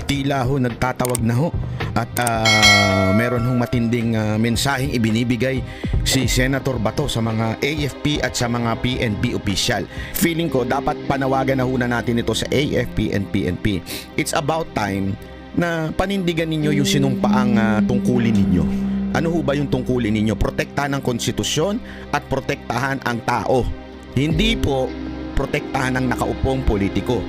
Tila ho nagtatawag na ho at meron hong matinding mensaheng ibinibigay si Senator Bato sa mga AFP at sa mga PNP official. Feeling ko dapat panawagan na ho na natin ito sa AFP and PNP. It's about time na panindigan ninyo yung sinumpaang tungkulin ninyo. Ano ho ba yung tungkulin ninyo? Protektahan ang konstitusyon at protektahan ang tao. Hindi po protektahan ang nakaupong politiko.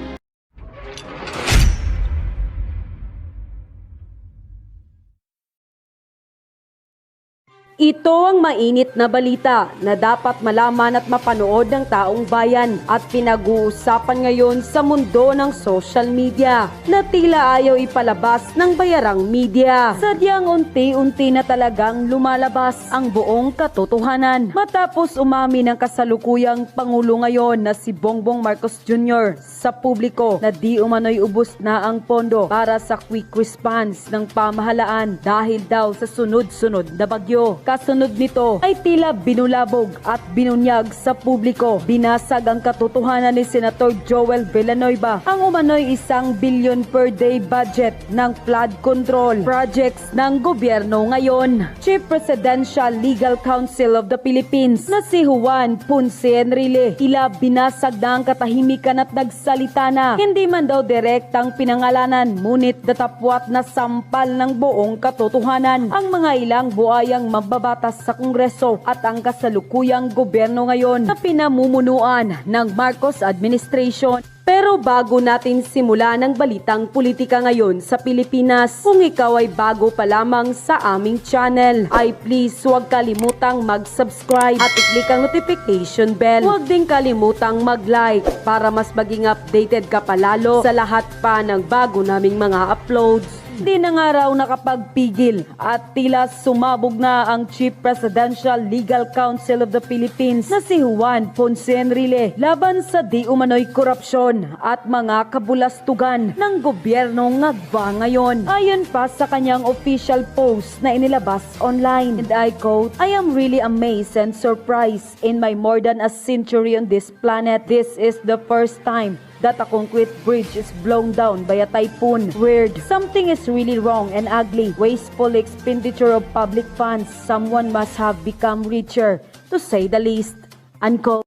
Ito ang mainit na balita na dapat malaman at mapanood ng taong bayan at pinag-uusapan ngayon sa mundo ng social media na tila ayaw ipalabas ng bayarang media. Sadyang unti-unti na talagang lumalabas ang buong katotohanan matapos umamin ng kasalukuyang Pangulo ngayon na si Bongbong Marcos Jr. sa publiko na di umano'y ubos na ang pondo para sa quick response ng pamahalaan dahil daw sa sunod-sunod na bagyo. Kasunod nito ay tila binulabog at binunyag sa publiko. Binasag ang katotohanan ni Senator Joel Villanueva ang umano'y 1 billion per day budget ng flood control projects ng gobyerno ngayon. Chief Presidential Legal Counsel of the Philippines na si Juan Ponce Enrile tila binasag na ang katahimikan at nagsalita na hindi man daw direktang pinangalanan ngunit datapwat na sampal ng buong katotohanan ang mga ilang buayang mababatas sa Kongreso at ang kasalukuyang gobyerno ngayon na pinamumunuan ng Marcos administration. Pero bago natin simulan ang balitang politika ngayon sa Pilipinas, kung ikaw ay bago pa lamang sa aming channel, ay please huwag kalimutang mag-subscribe at i-click ang notification bell. Huwag din kalimutang mag-like para mas maging updated ka palalo sa lahat pa ng bago naming mga uploads. Di na nga raw nakapagpigil at tila sumabog na ang Chief Presidential Legal Counsel of the Philippines na si Juan Ponce Enrile laban sa di umano'y korupsyon at mga kabulastugan ng gobyernong ngagba ngayon. Ayon pa sa kanyang official post na inilabas online, and I quote, "I am really amazed and surprised in my more than a century on this planet. This is the first time that a concrete bridge is blown down by a typhoon. Weird. Something is really wrong and ugly. Wasteful expenditure of public funds. Someone must have become richer, to say the least." Unquote.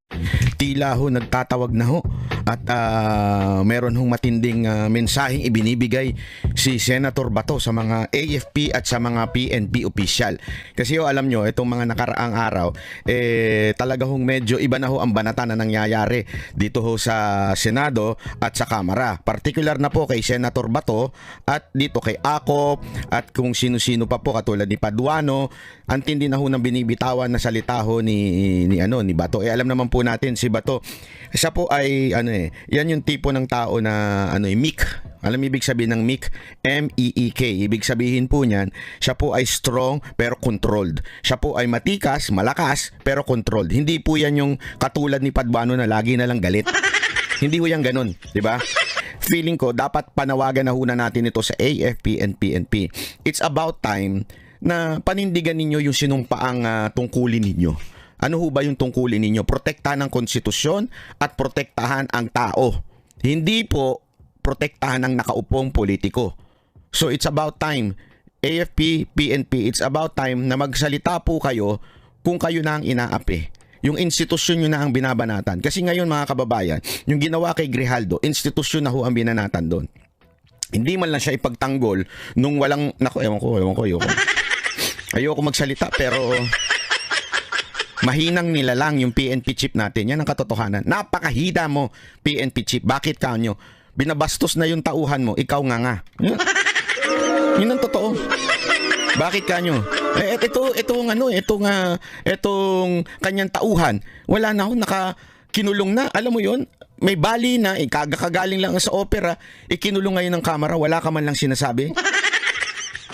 Tila ho nagtatawag na ho at meron hong matinding mensaheng ibinibigay si Senator Bato sa mga AFP at sa mga PNP official. Kasi alam nyo, itong mga nakaraang araw, talaga hong medyo iba na ho ang banata na nangyayari dito ho sa Senado at sa Kamara. Particular na po kay Senator Bato at dito kay Acop at kung sino-sino pa po katulad ni Paduano. Ang tindi na ho ng binibitawan na salita ho ni Bato. Alam naman po natin si Bato, siya po ay yan yung tipo ng tao na meek. Alam ibig sabihin ng meek? M-E-E-K. Ibig sabihin po niyan, siya po ay strong pero controlled. Siya po ay matikas, malakas pero controlled. Hindi po yan yung katulad ni Paduano na lagi na lang galit. Hindi ho yan ganun, di ba? Feeling ko dapat panawagan na ho na natin ito sa AFP and PNP. It's about time na panindigan ninyo yung sinumpaang tungkulin ninyo. Ano ho ba yung tungkulin ninyo? Protektahan ang konstitusyon at protektahan ang tao. Hindi po protektahan ang nakaupong politiko. So it's about time, AFP, PNP, it's about time na magsalita po kayo kung kayo na ang inaapi. Yung institusyon nyo na ang binabanatan. Kasi ngayon mga kababayan, yung ginawa kay Grijaldo, institusyon na ho ang binanatan doon. Hindi man lang siya ipagtanggol nung walang, ewan ko. Ayoko magsalita pero mahinang nilalang yung PNP chief natin. Yan ang katotohanan. Napakahida mo, PNP chief. Bakit kanyo? Binabastos na yung tauhan mo. Ikaw nga. Yun ang totoo. Bakit kanyo? Itong kanyang tauhan. Wala na ako, nakakinulong na. Alam mo yun? May bali na, kagagaling lang sa opera, ikinulong ngayon ng kamera, wala ka man lang sinasabi.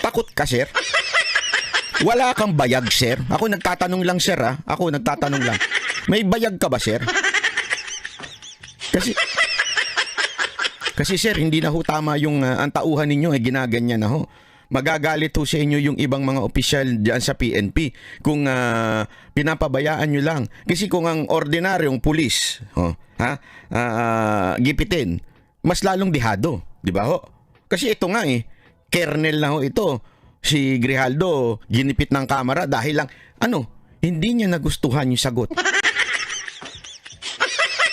Takot ka, sir? Wala kang bayag, sir? Ako nagtatanong lang, sir, ha? Ako nagtatanong lang. May bayag ka ba, sir? Kasi sir, hindi na ho tama yung ang tauhan ninyo, ginaganyan na ho. Magagalit ho sa inyo yung ibang mga opisyal diyan sa PNP kung pinapabayaan nyo lang. Kasi kung ang ordinaryong pulis, gipitin, mas lalong dihado, di ba ho? Kasi ito nga kernel na ho ito. Si Grijaldo ginipit ng kamera dahil lang hindi niya nagustuhan yung sagot.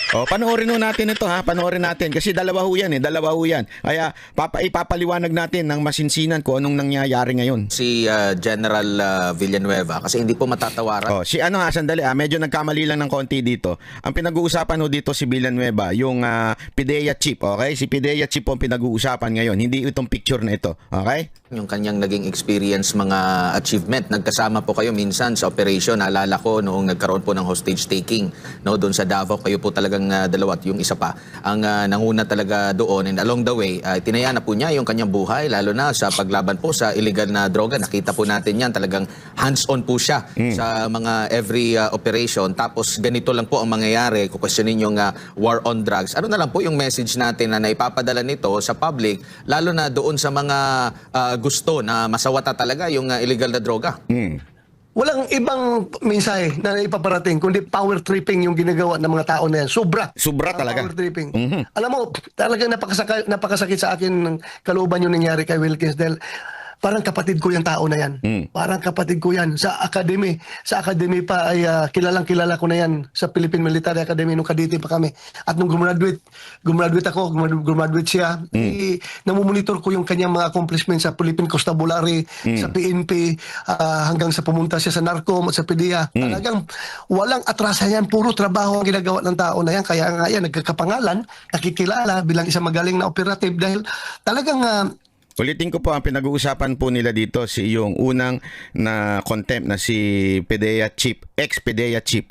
Panoorin ho natin ito panoorin natin kasi dalawa ho yan. Kaya ipapaliwanag natin ng masinsinan kung anong nangyayari ngayon. Si General Villanueva kasi hindi po matatawaran. Sandali medyo nagkamali lang ng konti dito. Ang pinag-uusapan ho dito si Villanueva, yung PIDEA chief, okay? Si PIDEA chief po ang pinag-uusapan ngayon, hindi itong picture na ito, okay? Yung kanyang naging experience, mga achievement. Nagkasama po kayo minsan sa operation. Naalala ko noong nagkaroon po ng hostage taking doon sa Davao. Kayo po talagang dalawa at yung isa pa ang nanguna talaga doon, and along the way tinaya na po niya yung kanyang buhay, lalo na sa paglaban po sa illegal na droga. Nakita po natin yan, talagang hands-on po siya sa mga every operation. Tapos ganito lang po ang mangyayari, kukwestiyonin yung war on drugs. Ano na lang po yung message natin na naipapadala nito sa public, lalo na doon sa mga gusto na masawata talaga yung illegal na droga? Walang ibang mensahe na ipaparating kundi power tripping yung ginagawa ng mga tao na yan. Sobra talaga. Power tripping. Alam mo, talagang napakasakit sa akin ng kalooban yung nangyari kay Wilkins dahil parang kapatid ko yung tao na yan. Parang kapatid ko yan. Sa academy pa ay kilalang-kilala ko na yan sa Philippine Military Academy nung kadete pa kami. At nung graduate siya, namumonitor ko yung kanyang mga accomplishments sa Philippine Constabulary, sa PNP, hanggang sa pumunta siya sa NARCOM at sa PDEA. Talagang walang atrasan yan. Puro trabaho ang ginagawa ng tao na yan. Kaya nga yan, nagkakapangalan, nakikilala bilang isang magaling na operative dahil talagang Ulitin ko po, ang pinag-uusapan po nila dito si yung unang na contempt na si PIDEA chief, ex-PIDEA chief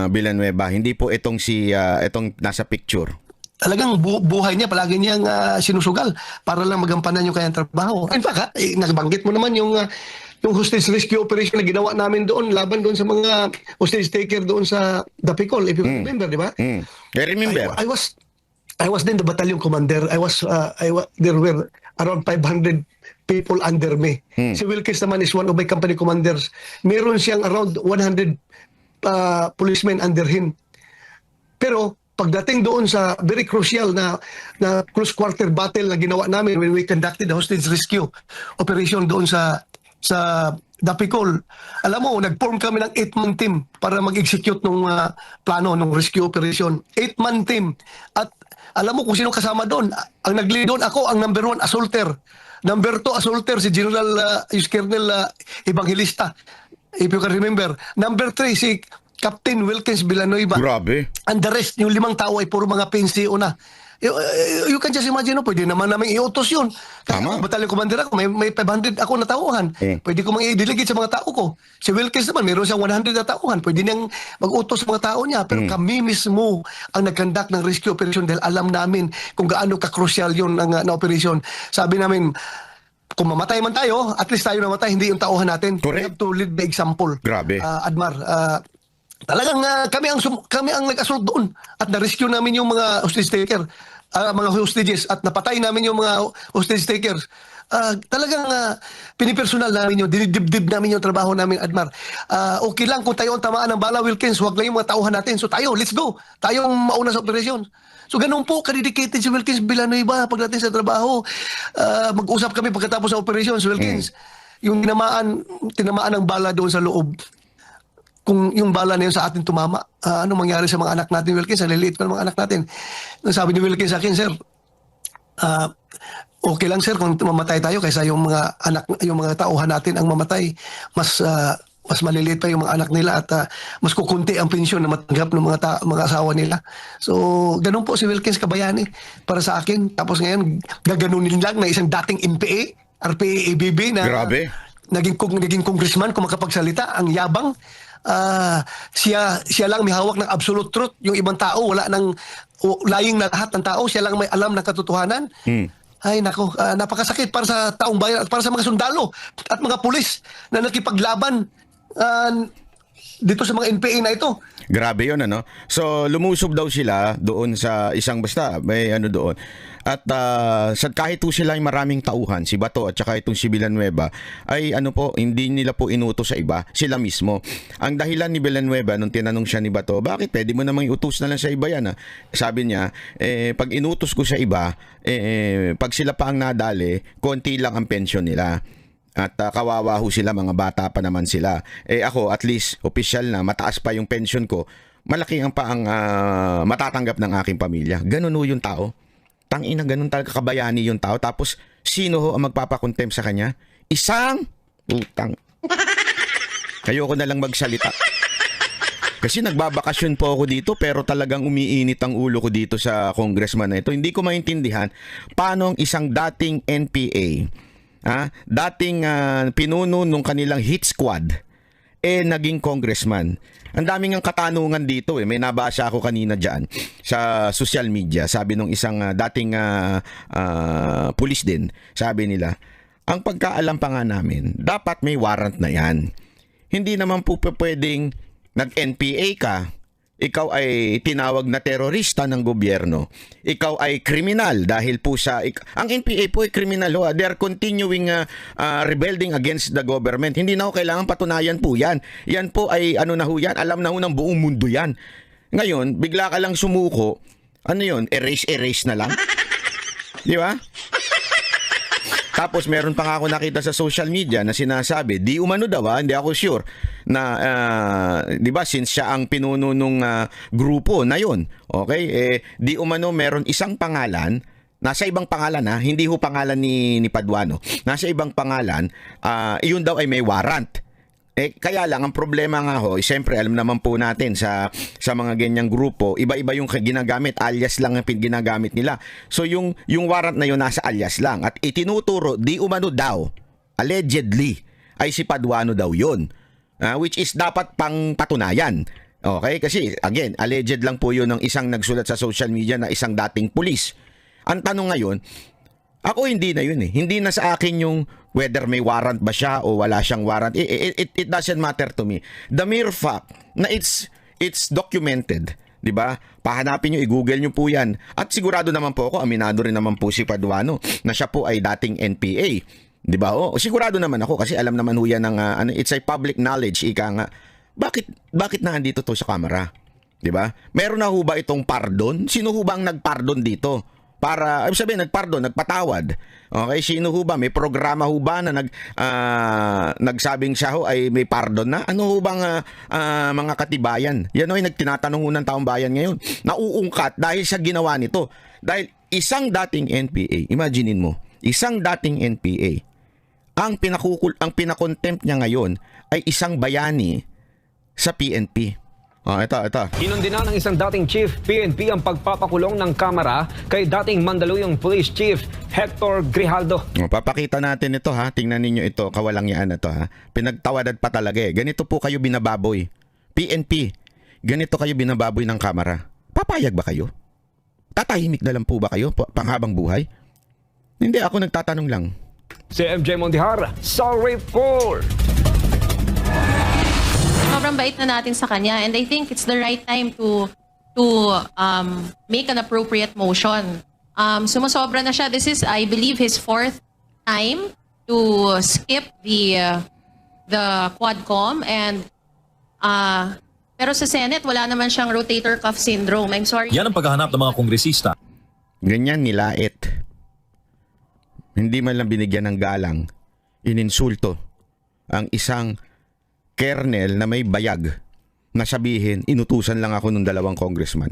Villanueva. Hindi po itong itong nasa picture. Talagang buhay niya, palagi niyang sinusugal para lang magampanan yung kanyang trabaho. In fact, nabanggit mo naman yung hostage rescue operation na ginawa namin doon, laban doon sa mga hostage taker doon sa Dapicol, if you remember, di ba? I remember. I was then the battalion commander. There were around 500 people under me. Si Wilkins naman is one of my company commanders. Meron siyang around 100 policemen under him. Pero pagdating doon sa very crucial na close quarter battle na ginawa namin when we conducted the hostage rescue operation doon sa Dapicol, alam mo, nag-form kami ng 8-man team para mag-execute ng plano ng rescue operation. 8-man team. At alam mo kung sino kasama doon? Ang nag-lead doon, ako ang number 1 assaulter. Number 2 assaulter, si General Colonel Evangelista, if you can remember. Number 3, si Captain Wilkins Villanueva. Grabe. And the rest, yung 5 tao ay puro mga pensiyo na. You can just imagine, pwede naman namin iutos yun. Tama. Battalion commander ako, may 500 ako na tauhan. Pwede ko i-delegate sa mga tao ko. Si Wilkins naman, meron siyang 100 na tauhan. Pwede niyang mag-utos sa mga tao niya. Pero kami mismo ang nag-conduct ng rescue operation dahil alam namin kung gaano ka-crucial yun na operation. Sabi namin, kung mamatay man tayo, at least tayo namatay, hindi yung tauhan natin. Correct. We have to lead by example. Grabe. Admar, talagang kami ang nag-assault doon at na-rescue namin yung mga hostage taker, mga hostages, at napatay namin yung mga hostage takers. Talagang pinipersonal namin yun, dinidibdib namin yung trabaho namin, Admar. Okay lang kung tayo ang tamaan ng bala, Wilkins, huwag lang yung mga tauhan natin. So tayo, let's go. Tayo ang mauna sa operasyon. So ganun po, kadedicated si Wilkins Villanueva pagdating sa trabaho. Mag-usap kami pagkatapos sa operasyon, si Wilkins. Yung tinamaan ng bala doon sa loob, kung yung bala na yun sa atin tumama, ano mangyari sa mga anak natin, Wilkins? Ang liliit pa ng mga anak natin. Sabi ni Wilkins sa akin, sir, okay lang sir kung mamatay tayo kaysa yung mga tauhan natin ang mamatay. Mas maliliit pa yung mga anak nila at mas kukunti ang pensyon na matanggap ng mga asawa nila. So, ganun po si Wilkins Kabayani para sa akin. Tapos ngayon, gaganunin lang na isang dating NPA, RPA, ABB na Grabe. naging congressman kung makapagsalita, ang yabang. Siya lang may hawak ng absolute truth. Yung ibang tao, wala nang lying na lahat ng tao. Siya lang may alam ng katotohanan. Ay nako, napakasakit para sa taong bayan at para sa mga sundalo at mga pulis na nakipaglaban dito sa mga NPA na ito. Grabe yun, ano? So, lumusob daw sila doon sa isang may doon. At kahit po sila ay maraming tauhan, si Bato at saka itong si Villanueva, ay hindi nila po inutos sa iba, sila mismo. Ang dahilan ni Villanueva, nung tinanong siya ni Bato, bakit pwede mo namang iutos na lang sa iba yan? Sabi niya, pag inutos ko sa iba, pag sila pa ang nadali, konti lang ang pensyon nila. At kawawa ho sila, mga bata pa naman sila. Ako, at least, official na, mataas pa yung pension ko, malaki ang matatanggap ng aking pamilya. Ganun ho yung tao. Tangina, ganun talaga kabayani yung tao. Tapos, sino ho ang magpapakontempt sa kanya? Isang utang. Ayoko na lang magsalita. Kasi nagbabakasyon po ako dito pero talagang umiinit ang ulo ko dito sa congressman na ito. Hindi ko maintindihan paano ang isang dating NPA, dating pinuno nung kanilang hit squad, naging congressman. Ang daming ang katanungan dito May nabasa ako kanina dyan sa social media. Sabi nung isang dating pulis din, sabi nila, ang pagkaalam pa nga namin, dapat may warrant na yan. Hindi naman po pwedeng nag-NPA ka, ikaw ay tinawag na terorista ng gobyerno. Ikaw ay kriminal dahil po ang NPA po ay kriminal. They are continuing rebelling against the government. Hindi na ho kailangan patunayan po yan. Yan po ay na ho yan. Alam na ho ng buong mundo yan. Ngayon, bigla ka lang sumuko. Ano yun? Erase na lang? Di ba? Tapos meron pa nga ako nakita sa social media na sinasabi, di umano daw hindi ako sure na di ba since siya ang pinuno nung grupo na yon. Okay? Di umano meron isang pangalan, nasa ibang pangalan hindi ho pangalan ni Paduano. Nasa ibang pangalan, iyon daw ay may warrant. Kaya lang, ang problema nga siyempre alam naman po natin sa mga ganyang grupo, iba-iba yung ginagamit, alias lang ang ginagamit nila. So yung warrant na yun nasa alias lang. At itinuturo, di umano daw, allegedly, ay si Paduano daw yun. Which is dapat pang patunayan. Okay? Kasi, again, alleged lang po yun ng isang nagsulat sa social media na isang dating pulis. Ang tanong ngayon, ako hindi na yun Hindi na sa akin yung whether may warrant ba siya o wala siyang warrant. It doesn't matter to me. The mere fact na it's documented, 'di ba? Pahanapin niyo, i-Google niyo po 'yan. At sigurado naman po ako, aminado rin naman po si Paduano na siya po ay dating NPA. 'Di ba? Sigurado naman ako kasi alam naman ho yan ng it's a public knowledge, ika nga. Bakit na andito to sa kamera? 'Di ba? Meron na ho ba itong pardon? Sino ho ba ang nagpardon dito? Para, sabihin, nagpatawad. Okay, sino ho ba? May programa ho ba na nagsabing siya ho ay may pardon na? Ano ho bang mga katibayan? Yan ho ay nagtinatanong ho ng taong bayan ngayon. Nauungkat dahil sa ginawa nito. Dahil isang dating NPA, imaginein mo, isang dating NPA, ang pinakontempt niya ngayon ay isang bayani sa PNP. Ito. Inundina ng isang dating Chief PNP ang pagpapakulong ng Kamara kay dating Mandaluyong Police Chief Hector Grijaldo. Papakita natin ito Tingnan ninyo ito, kawalangyaan na ito Pinagtawadan pa talaga Ganito po kayo binababoy. PNP, ganito kayo binababoy ng Kamara. Papayag ba kayo? Tatahimik na lang po ba kayo panghabang buhay? Hindi, ako nagtatanong lang. Si MJ Mondihar, sa report! Sobrang bait na natin sa kanya, and I think it's the right time to make an appropriate motion. Sumusobra na siya. This is, I believe, his 4th time to skip the Quadcom, and pero sa Senate wala naman siyang rotator cuff syndrome. I'm sorry. Yan ang paghahanap ng mga kongresista. Ganyan nilait. Hindi man lang binigyan ng galang, ininsulto ang isang kernel na may bayag na sabihin, inutusan lang ako ng 2 congressman.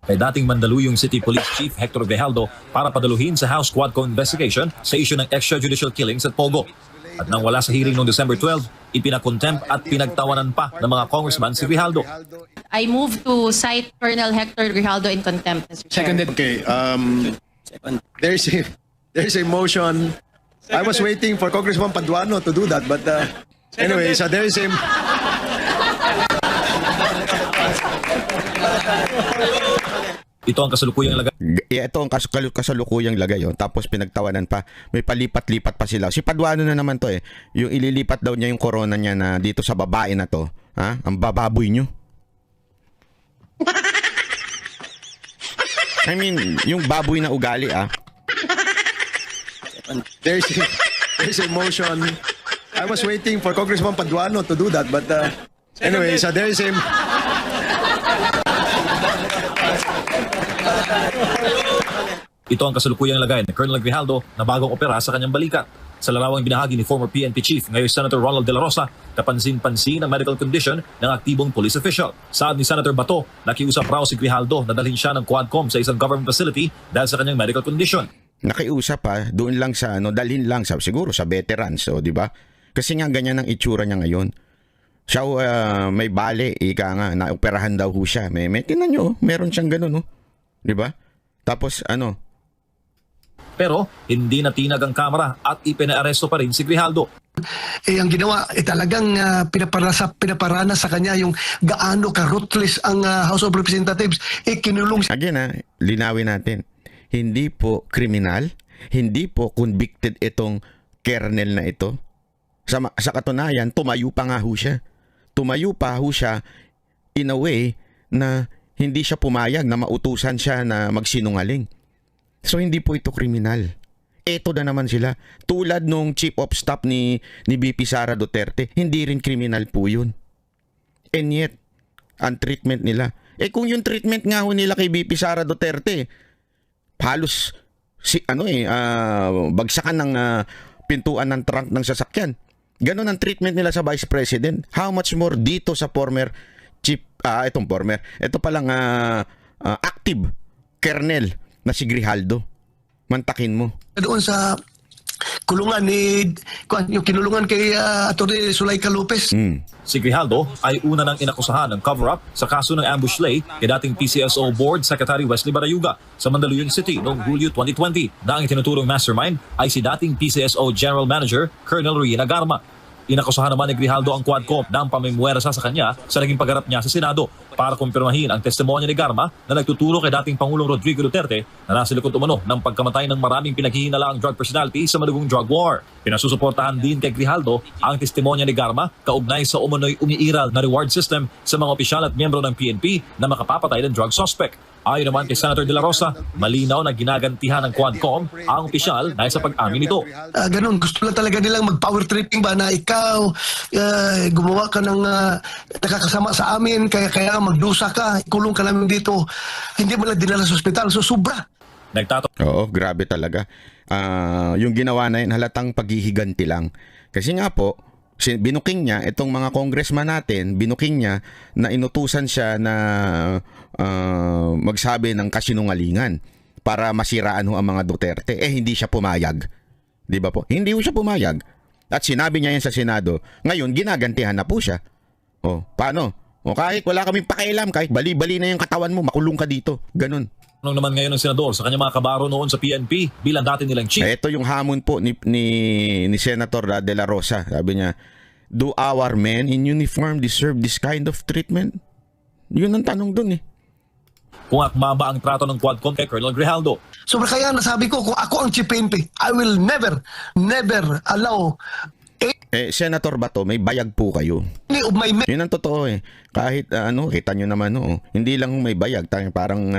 Kay dating Mandaluyong City Police Chief Hector Grijaldo para padaluhin sa House Quadcom investigation sa issue ng extrajudicial killings at Pogo. At nang wala sa hearing noong December 12, ipinakontempt at pinagtawanan pa ng mga congressman si Grijaldo. I move to cite Colonel Hector Grijaldo in contempt, Mr. Chair. Seconded. Okay. There's a motion. I was waiting for Congressman Paduano to do that, but anyway, so there is a... Ito ang kasalukuyang lagay. Ito ang kasalukuyang lagay. Tapos pinagtawanan pa. May palipat-lipat pa sila. Si Paduano na naman to Yung ililipat daw niya yung corona niya na dito sa babae na to. Ang bababoy nyo. I mean, yung baboy na ugali There's a motion. I was waiting for Congressman Paduano to do that, but anyway, so there is a... Ito ang kasalukuyang lagay ni Colonel Grijaldo na bagong opera sa kanyang balikat. Sa larawang binahagi ni former PNP Chief, ngayon Senator Ronald De La Rosa, kapansin-pansin ang medical condition ng aktibong police official. Saad ni Senator Bato, nakiusap raw si Grijaldo na dalhin siya ng Quadcom sa isang government facility dahil sa kanyang medical condition. Nakiusap doon lang sa dalhin lang sa siguro sa veterans, di ba? Kasi nga ganyan ang itsura niya ngayon. Siya may bale, ika nga, naoperahan daw ho siya. May tinan nyo, meron siyang ganun, di ba? Tapos Pero hindi natinag ang kamera at ipinaaresto pa rin si Grijaldo. Ang ginawa, talagang pinaparana sa kanya yung gaano ka-ruthless ang House of Representatives. Kinulong again, linawin natin. Hindi po kriminal, hindi po convicted itong kernel na ito. Sa katunayan, tumayo pa nga ho siya. Tumayo pa ho siya in a way na hindi siya pumayag na mautusan siya na magsinungaling. So hindi po ito kriminal. Ito na naman sila. Tulad nung Chief of Staff ni BP Sara Duterte, hindi rin kriminal po yun. And yet, ang treatment nila. Kung yung treatment nga ho nila kay BP Sara Duterte, halos bagsakan ng pintuan ng trunk ng sasakyan. Ganon ang treatment nila sa Vice President. How much more dito sa former chief, ito palang active kernel na si Grijaldo. Mantakin mo. doon sa kulungan yung kinulungan kay Atty. Zuleika Lopez. Si Grijaldo ay una nang inakusahan ng cover-up sa kaso ng ambush lay kay dating PCSO Board Secretary Wesley Barayuga sa Mandaluyong City noong Hulyo 2020 na ang itinuturong mastermind ay si dating PCSO General Manager Colonel Rina Garma. Inakusahan naman ni Grijaldo ang Quadcom ng pamimwersa sa kanya sa naging pagharap niya sa Senado para kumpirmahin ang testimonya ni Garma na nagtuturo kay dating Pangulong Rodrigo Duterte na nasa likod umano ng pagkamatay ng maraming pinaghihinalaang drug personality sa madugong drug war. Pinasusuportahan din kay Grijaldo ang testimonya ni Garma kaugnay sa umano'y umiiral na reward system sa mga opisyal at miyembro ng PNP na makapapatay ng drug suspect. Ayon naman kay Senator De La Rosa, malinaw na ginagantihan ng Quadcom ang opisyal dahil sa pag-amin nito. Ganun, gusto lang talaga nilang mag-power tripping ba na ikaw gumawa ka ng nakakasama sa amin, kaya magdusa ka, ikulong ka namin dito, hindi mo lang dinala sa ospital, so sobra. Oo, grabe talaga. Yung ginawa na yun, halatang paghihiganti lang. Kasi nga po, binuking niya, itong mga congressman natin, binuking niya na inutusan siya na magsabi ng kasinungalingan para masiraan ho ang mga Duterte. Hindi siya pumayag. Di ba po? Hindi ho siya pumayag. At sinabi niya yan sa Senado. Ngayon, ginagantihan na po siya. Paano? Kahit wala kaming pakialam, kahit bali-bali na yung katawan mo, makulong ka dito. Ganun. Anong naman ngayon ng senador sa kanyang mga kabaro noon sa PNP bilang dati nilang chief? Ito yung hamon po ni Senator De La Rosa. Sabi niya, do our men in uniform deserve this kind of treatment? Yun ang tanong dun Kung akma ba ang trato ng Quadcom kay Colonel Grijaldo? So kaya nasabi ko, kung ako ang chief PNP, I will never allow Senator Bato, may bayag po kayo. any of my men. Yun ang totoo Kahit kita nyo naman hindi lang may bayag. Parang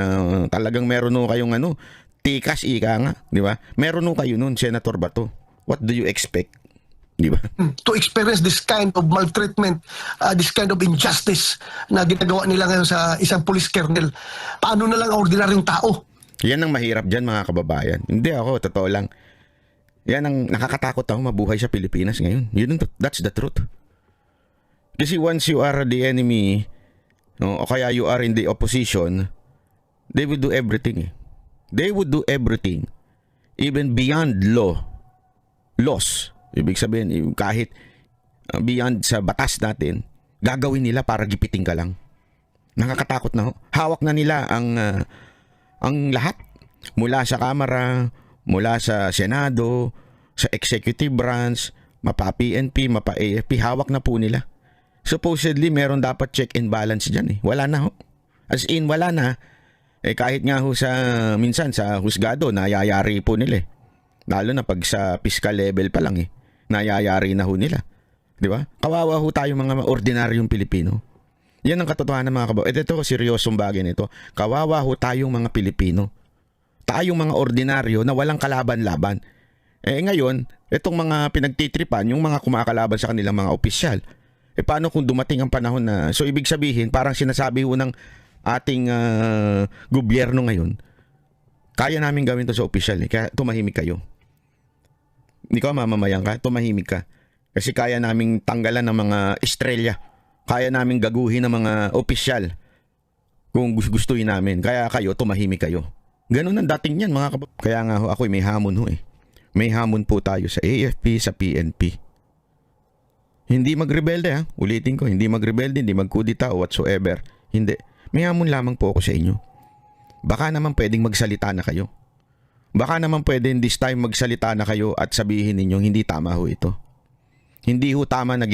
talagang meron kayong tikas ika nga. Di ba? Meron kayo nun, Senator Bato. What do you expect? Di ba? To experience this kind of maltreatment, this kind of injustice na ginagawa nila ngayon sa isang police colonel. Paano na lang ordinaryong tao? Yan ang mahirap dyan, mga kababayan. Hindi ako, totoo lang. Yan ang nakakatakot ako mabuhay sa Pilipinas ngayon. That's the truth. Kasi once you are the enemy, o kaya you are in the opposition, they would do everything. They would do everything. Even beyond laws. Ibig sabihin, kahit beyond sa batas natin, gagawin nila para gipiting ka lang. Nakakatakot na hawak na nila ang lahat. Mula sa Kamara, mula sa Senado, sa Executive Branch, mapa PNP, mapa AFP, hawak na po nila. Supposedly, meron dapat check and balance dyan Wala na As in, wala na. Kahit nga minsan sa husgado, nayayari po nila Lalo na pag sa fiscal level pa lang nayayari na nila. Di ba? Kawawa tayo mga ordinaryong Pilipino. Yan ang katotohanan mga kababayan. Ito seryosong bagay nito. Kawawa ho tayong mga Pilipino. Tayong mga ordinaryo na walang kalaban-laban. Ngayon, itong mga pinagtitripan, yung mga kumakalaban sa kanilang mga opisyal. Paano kung dumating ang panahon na, so ibig sabihin, parang sinasabi ho ng ating gobyerno ngayon, kaya namin gawin to sa opisyal, kaya tumahimik kayo. Ikaw mamamayan ka, tumahimik ka. Kasi kaya naming tanggalan ng mga estrella. Kaya namin gaguhin ng mga opisyal kung gustuhin namin. Kaya kayo, tumahimik kayo. Ganun ang dating yan mga kababayan. Kaya nga ho, ako may hamon ho eh. May hamon po tayo sa AFP, sa PNP. Hindi magrebelde ha. Ulitin ko, hindi magrebelde, hindi magkudita o whatsoever. Hindi. May hamon lamang po ako sa inyo. Baka naman pwedeng magsalita na kayo. Baka naman pwedeng this time magsalita na kayo at sabihin ninyo hindi tama ho ito. Hindi ho tama na